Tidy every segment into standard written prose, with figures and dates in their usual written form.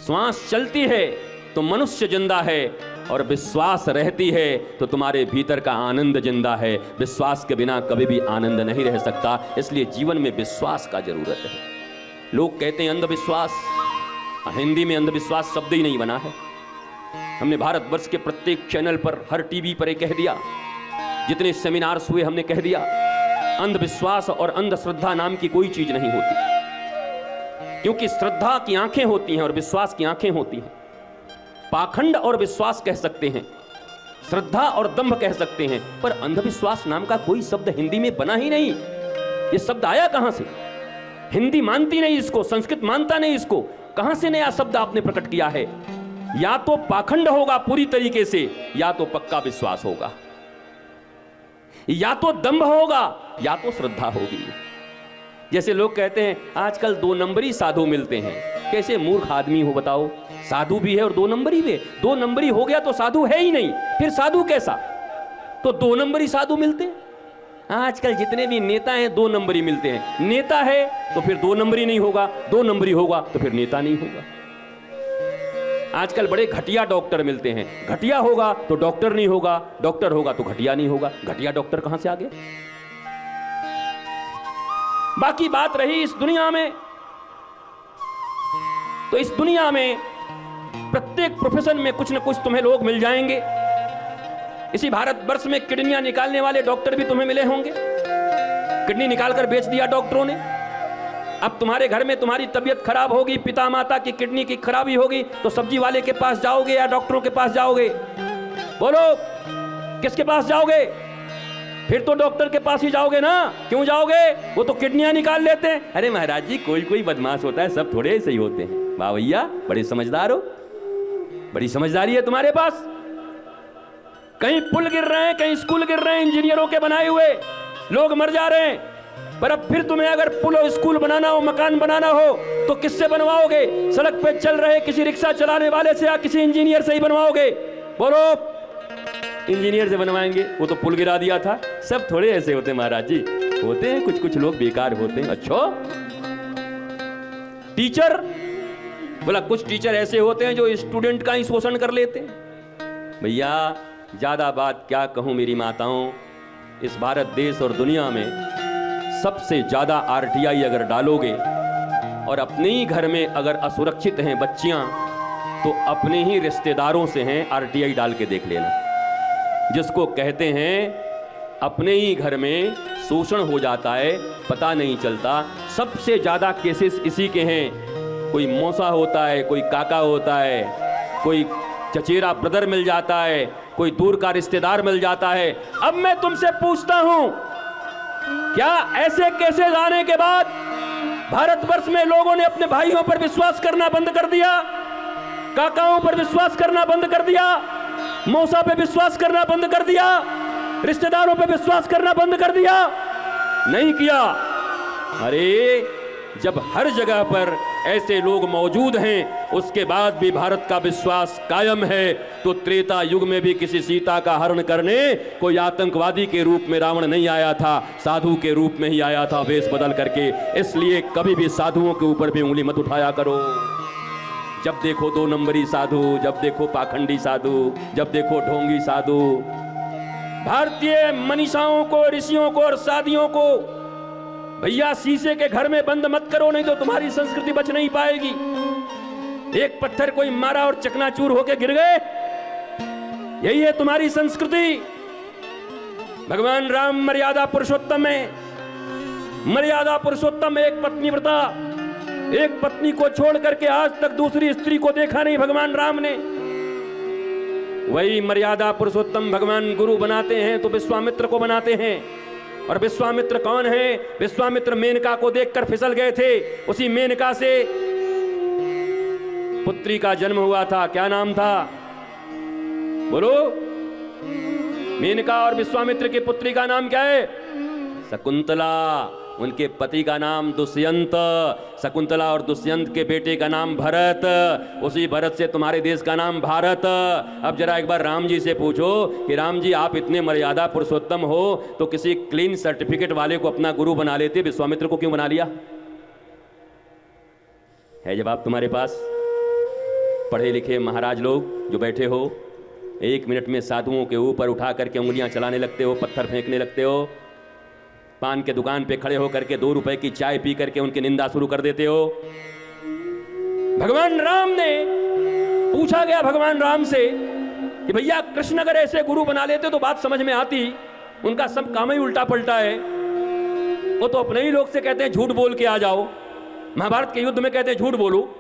श्वास चलती है तो मनुष्य जिंदा है, और विश्वास रहती है तो तुम्हारे भीतर का आनंद जिंदा है। विश्वास के बिना कभी भी आनंद नहीं रह सकता, इसलिए जीवन में विश्वास का जरूरत है। लोग कहते हैं अंधविश्वास, हिंदी में अंधविश्वास शब्द ही नहीं बना है। हमने भारतवर्ष के प्रत्येक चैनल पर, हर टीवी पर ये कह दिया, जितने सेमिनार्स हुए हमने कह दिया, अंधविश्वास और अंधश्रद्धा नाम की कोई चीज नहीं होती, क्योंकि श्रद्धा की आंखें होती हैं और विश्वास की आंखें होती हैं। पाखंड और विश्वास कह सकते हैं, श्रद्धा और दंभ कह सकते हैं, पर अंधविश्वास नाम का कोई शब्द हिंदी में बना ही नहीं। ये शब्द आया कहां से? हिंदी मानती नहीं इसको, संस्कृत मानता नहीं इसको, कहां से नया शब्द आपने प्रकट किया है? या तो पाखंड होगा पूरी तरीके से, या तो पक्का विश्वास होगा, या तो दंभ होगा, या तो श्रद्धा होगी। जैसे लोग कहते हैं आजकल 2 नंबरी साधु मिलते हैं। कैसे मूर्ख आदमी हो बताओ, साधु भी है और 2 नंबरी भी है। 2 नंबरी हो गया तो साधु है ही नहीं, फिर साधु कैसा? तो 2 नंबरी साधु मिलते हैं। आजकल जितने भी नेता हैं 2 नंबरी मिलते हैं। नेता है तो फिर 2 नंबरी नहीं होगा, 2 नंबरी होगा तो फिर नेता नहीं होगा। आजकल बड़े घटिया डॉक्टर मिलते हैं। घटिया होगा तो डॉक्टर नहीं होगा, डॉक्टर होगा तो घटिया नहीं होगा। घटिया डॉक्टर कहां से आ गया? बाकी बात रही इस दुनिया में, तो इस दुनिया में प्रत्येक प्रोफेशन में कुछ न कुछ तुम्हें लोग मिल जाएंगे। इसी भारतवर्ष में किडनियां निकालने वाले डॉक्टर भी तुम्हें मिले होंगे। किडनी निकालकर बेच दिया डॉक्टरों ने। अब तुम्हारे घर में तुम्हारी तबीयत खराब होगी, पिता माता की किडनी की खराबी होगी, तो सब्जी वाले के पास जाओगे या डॉक्टरों के पास जाओगे? बोलो, किसके पास जाओगे? फिर तो डॉक्टर के पास ही जाओगे ना। क्यों जाओगे? वो तो किडनियां निकाल लेते हैं। अरे महाराज जी, कोई कोई बदमाश होता है, सब थोड़े सही होते हैं। वाह भैया, बड़े समझदार हो, बड़ी समझदारी है तुम्हारे पास। कहीं पुल गिर रहे हैं, कहीं स्कूल गिर रहे हैं, इंजीनियरों के बनाए हुए, लोग मर जा रहे हैं। पर अब फिर तुम्हें अगर पुल और स्कूल बनाना हो, मकान बनाना हो, तो किससे बनवाओगे? सड़क पे चल रहे किसी रिक्शा चलाने वाले से या किसी इंजीनियर से ही बनवाओगे? बोलो, इंजीनियर से बनवाएंगे, वो तो पुल गिरा दिया था। सब थोड़े ऐसे होते महाराज जी, होते हैं कुछ कुछ लोग बेकार होते हैं। अच्छा, टीचर बोला, कुछ टीचर ऐसे होते हैं जो स्टूडेंट का ही शोषण कर लेते हैं। भैया ज्यादा बात क्या कहूं मेरी माताओं, इस भारत देश और दुनिया में सबसे ज्यादा आरटीआई अगर डालोगे और अपने ही घर में अगर असुरक्षित हैं बच्चियां, तो अपने ही रिश्तेदारों से हैं आरटीआई डाल के देख लेना। जिसको कहते हैं अपने ही घर में शोषण हो जाता है, पता नहीं चलता। सबसे ज्यादा केसेस इसी के हैं। कोई मौसा होता है, कोई काका होता है, कोई चचेरा ब्रदर मिल जाता है, कोई दूर का रिश्तेदार मिल जाता है। अब मैं तुमसे पूछता हूं, क्या ऐसे केसेस आने के बाद भारतवर्ष में लोगों ने अपने भाइयों पर विश्वास करना बंद कर दिया? काकाओं पर विश्वास करना बंद कर दिया? मौसा पे विश्वास करना बंद कर दिया? रिश्तेदारों पे विश्वास करना बंद कर दिया? नहीं किया। अरे जब हर जगह पर ऐसे लोग मौजूद हैं, उसके बाद भी भारत का विश्वास कायम है, तो त्रेता युग में भी किसी सीता का हरण करने कोई आतंकवादी के रूप में रावण नहीं आया था, साधु के रूप में ही आया था, वेश बदल करके। इसलिए कभी भी साधुओं के ऊपर भी उंगली मत उठाया करो। जब देखो 2 नंबरी साधु, जब देखो पाखंडी साधु, जब देखो ढोंगी साधु। भारतीय मनीषाओं को, ऋषियों को और साधियों को भैया शीशे के घर में बंद मत करो, नहीं तो तुम्हारी संस्कृति बच नहीं पाएगी। एक पत्थर कोई मारा और चकनाचूर होके गिर गए, यही है तुम्हारी संस्कृति। भगवान राम मर्यादा पुरुषोत्तम है। मर्यादा पुरुषोत्तम, एक पत्नी व्रता, एक पत्नी को छोड़ करके आज तक दूसरी स्त्री को देखा नहीं भगवान राम ने। वही मर्यादा पुरुषोत्तम भगवान गुरु बनाते हैं तो विश्वामित्र को बनाते हैं। और विश्वामित्र कौन है? विश्वामित्र मेनका को देखकर फिसल गए थे। उसी मेनका से पुत्री का जन्म हुआ था। क्या नाम था? बोलो। मेनका और विश्वामित्र की पुत्री का नाम क्या है? शकुंतला। उनके पति का नाम दुष्यंत। शकुंतला और दुष्यंत के बेटे का नाम भरत। उसी भरत से तुम्हारे देश का नाम भारत। अब जरा एक बार राम जी से पूछो कि राम जी आप इतने मर्यादा पुरुषोत्तम हो तो किसी क्लीन सर्टिफिकेट वाले को अपना गुरु बना लेते, विश्वामित्र को क्यों बना लिया? है जवाब तुम्हारे पास? पढ़े लिखे महाराज लोग जो बैठे हो, 1 मिनट में साधुओं के ऊपर उठा करके उंगलियां चलाने लगते हो, पत्थर फेंकने लगते हो, पान के दुकान पे खड़े होकर के 2 रुपए की चाय पी करके उनकी निंदा शुरू कर देते हो। भगवान राम ने पूछा गया भगवान राम से कि भैया कृष्ण अगर ऐसे गुरु बना लेते तो बात समझ में आती, उनका सब काम ही उल्टा पलटा है। वो तो अपने ही लोग से कहते हैं झूठ बोल के आ जाओ, महाभारत के युद्ध में कहते हैं झूठ बोलो,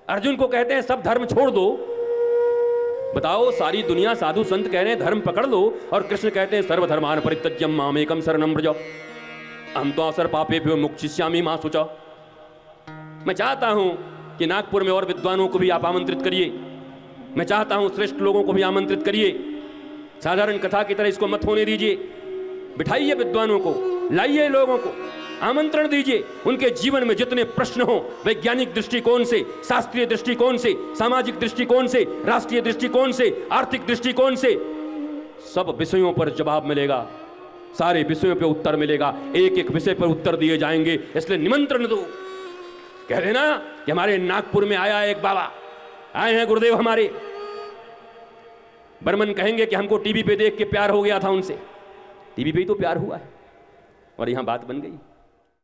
अर्जुन को कहते हैं सब धर्म छोड़ दो। बताओ, सारी दुनिया साधु संत कह रहे हैं धर्म पकड़ लो, और कृष्ण कहते हैं सर्वधर्मान परित्यज्यम मामेकम शरणं व्रज अहं त्वां पापेभ्यो मोक्षयिष्यामि मा शुचः। मैं चाहता हूं कि नागपुर में और विद्वानों को भी आप आमंत्रित करिए, मैं चाहता हूं श्रेष्ठ लोगों को भी आमंत्रित करिए, साधारण कथा की तरह इसको मत होने दीजिए, बिठाइए विद्वानों को, लाइए लोगों को, आमंत्रण दीजिए, उनके जीवन में जितने प्रश्न हो, वैज्ञानिक दृष्टिकोण से, शास्त्रीय दृष्टिकोण से, सामाजिक दृष्टिकोण से, राष्ट्रीय दृष्टिकोण से, आर्थिक दृष्टिकोण से, सब विषयों पर जवाब मिलेगा, सारे विषयों पर उत्तर मिलेगा, एक एक विषय पर उत्तर दिए जाएंगे। इसलिए निमंत्रण दो, कह देना कि हमारे नागपुर में आया एक बाबा, आए हैं गुरुदेव हमारे। बर्मन कहेंगे कि हमको टीवी पे देख के प्यार हो गया था उनसे, टीवी पे ही तो प्यार हुआ है और यहां बात बन गई।